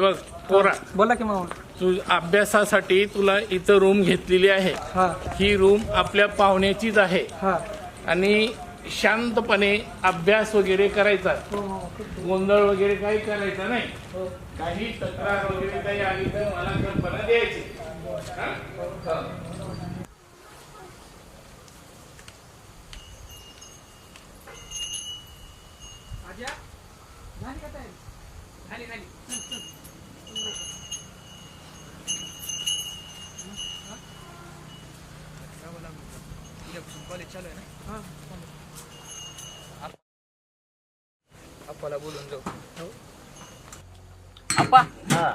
बघ पोरा, बोला की मामा. तू अभ्यासासाठी तुला इथं रूम घेतलेली आहे. हा ही रूम आपल्या पाहुण्याचीच आहे हा आणि शांतपणे अभ्यास वगैरे करायचा. गोंधळ वगैरे काही करायचा नाही. काही तक्रार वगैरे काही आली तर मला कल्पना द्यायची. हा? कॉलेज चालू आहे ना. आप्पाला बोलून जाऊ. आप्पा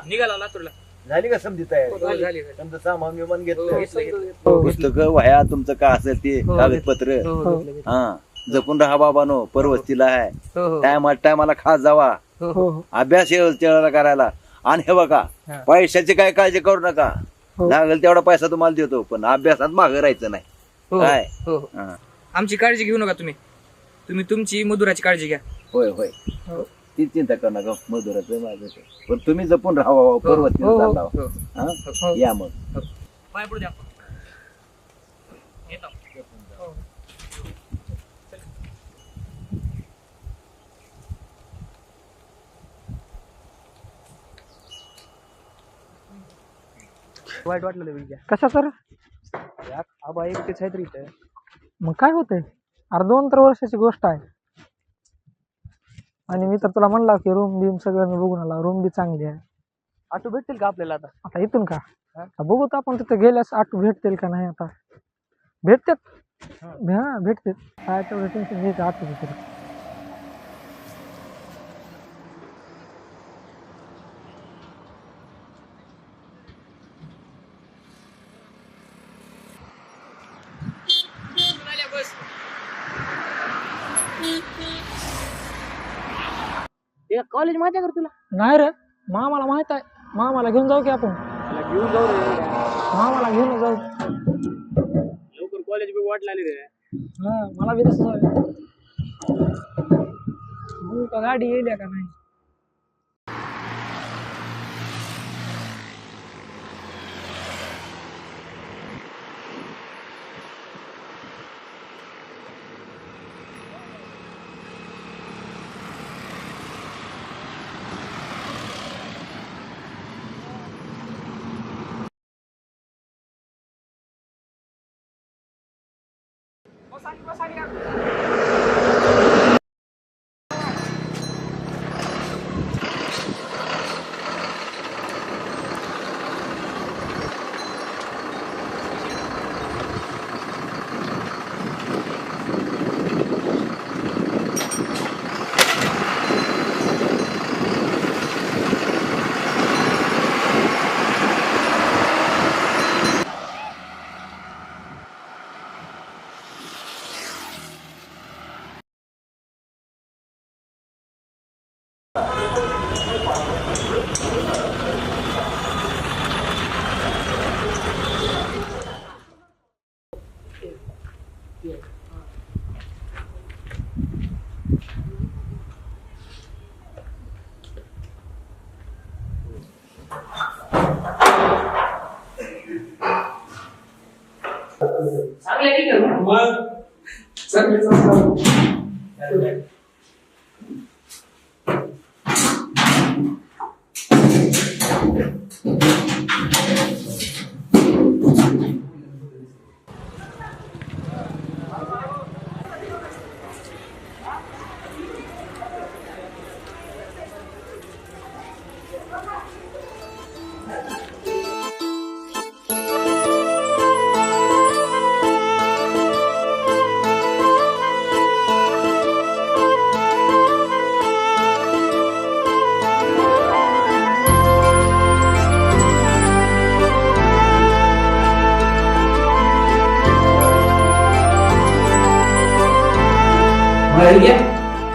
निघाला लातूरला. झाली का समजी तयारी? झाली. समजा सामान विमान घेतलं, घेतलं. पुस्तकं वह्या तुमचं काय असेल ते कागदपत्र हा जपून राहा बाबानो. परवस्तीला आहे, टायमाला खास जावा, अभ्यास तेवढा करायला. आणि हे बघा, पैशाची काय काळजी करू नका. लागेल तेवढा पैसा तुम्हाला देतो, पण अभ्यासात मागं राहायचं नाही. काय आमची काळजी घेऊ नका तुम्ही. तुम्ही तुमची मधुराची काळजी घ्या. होय होय, ती चिंता करू नका. मधुराचं माझं पण तुम्ही जपून राहा. परवस्तीला चालला या मग. पाय पडू द्या. वाईट वाटलं कशा सर? आबा एकटेच आहेत इथं. मग काय होतंय? अरे 2-3 वर्षाची गोष्ट आहे. आणि मी तर तुला म्हणला की रूम बीम सगळं मी बघून आला. रूम बी चांगली आहे. ऑटो भेटतील का आपल्याला आता? आता इथून का बघू तर आपण तिथे गेल्यास ऑटो भेटतील का नाही. आता भेटतात. हा भेटते. काय तेवढं टेन्शन घ्यायचं ऑटो भेटेल. कॉलेज माहिती आहे का तुला? नाही रे, मामाला माहित आहे. मामाला घेऊन जाऊ की आपण. घेऊन जाऊ रे. मामाला घेऊन जाऊ. लवकर कॉलेज बी वाट लागली रे. हा मला बी तसं बघू का गाडी येईल का नाही. चांगले ठीक आहे मग.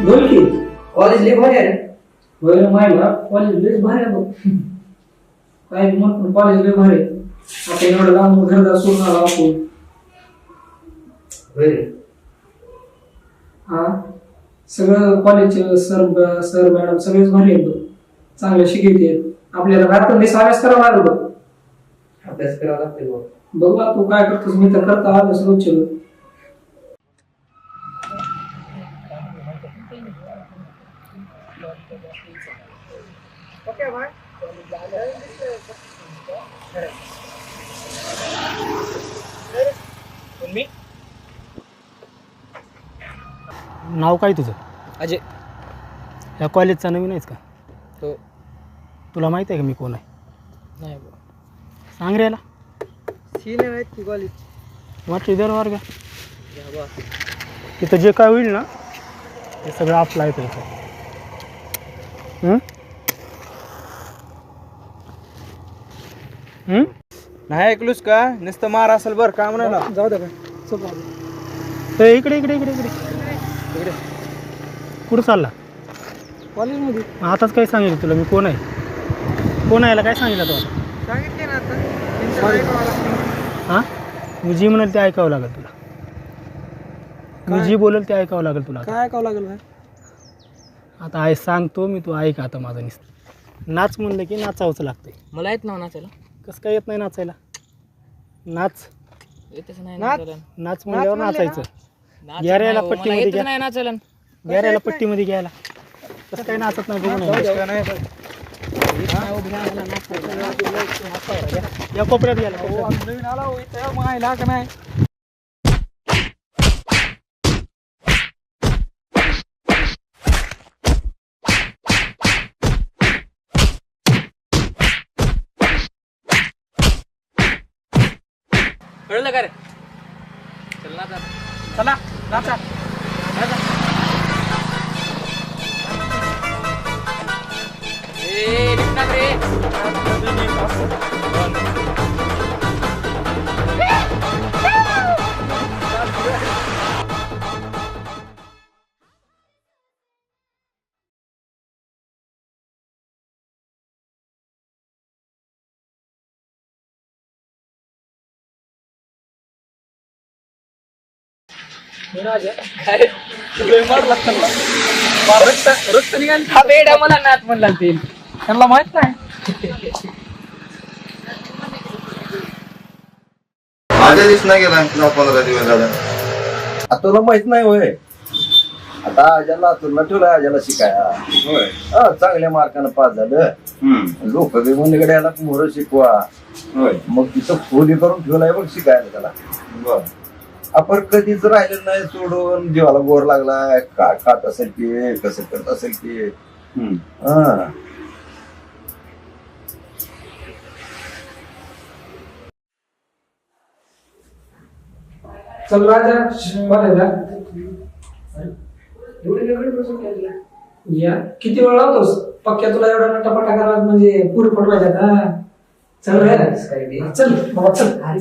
बोल की. कॉलेज लय भारी आहे. होय माहिला कॉलेज लय भारी आहे बघ. काय मग कॉलेज लय भारी आहे. आपण एवढं लांब घरदार सोडून आलो आपण. हा सगळं कॉलेजचे सर मॅडम सगळेच भारी आहेत. चांगले शिकवते. आपल्याला रात्रंदिवस अभ्यास करावा लागलो. अभ्यास करावा लागते बघ तू काय करतोस. मी तर करता अभ्यास रोज चलो. नाव काय तुझं? अजय. या कॉलेजचा नवीन आहेस का? हो. तुला माहिती आहे का मी कोण आहे? नाही सांग रे याला. सिनियर आहेत की कॉलेज. वाटली दर वर्ग तिथं जे काय होईल ना ते सगळं आपलं आहे त्याचं. नाही ऐकलूस का? नुसतं मार असेल बरं का म्हणाला. जाऊ दे काय इकडे इकडे इकडे इकडे इकडे कुठं चालला? कॉलेजमध्ये आताच काय सांगितलं तुला मी कोण आहे? कोण आहे काय सांगितलं तुला? सांगितले ना आता. हां मी जी म्हणाल ते ऐकावं लागेल तुला. मी जी बोलेल ते ऐकावं लागेल तुला. काय ऐकावं लागेल काय? आता आहे सांगतो मी, तू ऐक आता माझं नुसतं. नाच म्हणलं की नाचावंच लागतंय. मला येत ना नाचायला. कसं काय येत नाही नाचायला? नाच येतच नाही नाच. नाचायला. नाच म्हणल्यावर नाचायचं. नाच गॅरेला नाही हो, मला पट्टीमध्ये येतच घ्या. नाही नाचायला. गॅरेला पट्टीमध्ये घ्यायला कसं काय नाचत नाही बघू ना. या कोपऱ्यात गेला. नवीन आला हो इथं माहिला का नाही. कळलं का रे? चल नाचा. चला नाचा. ए निघणार रे. रक्त निघाली. हा बेडा मला नाच म्हणला ते. त्यांना माहित नाही. माझ्या दिवस नाही गेला 10-15 दिवस झाला. तुला माहित नाही होय. आता आज्याला तुला ठेवलं आज्याला शिकाया. चांगल्या मार्कानं पास झालं. लोक बी म्हणले याला मोर शिकवा. मग तिथं खोली करून ठेवलाय बघ शिकायला त्याला. आपण कधीच राहिलेलं नाही सोडून. जीवाला गोर लागलाय. काय खात असेल की कसं करत असेल की. चल राजा कॉलेजला. या किती वेळ लावतोस? पक्क्या तुला एवढा नटापटा करायला म्हणजे पुरी पटवायच्यात. चल रे चल बाबा चल.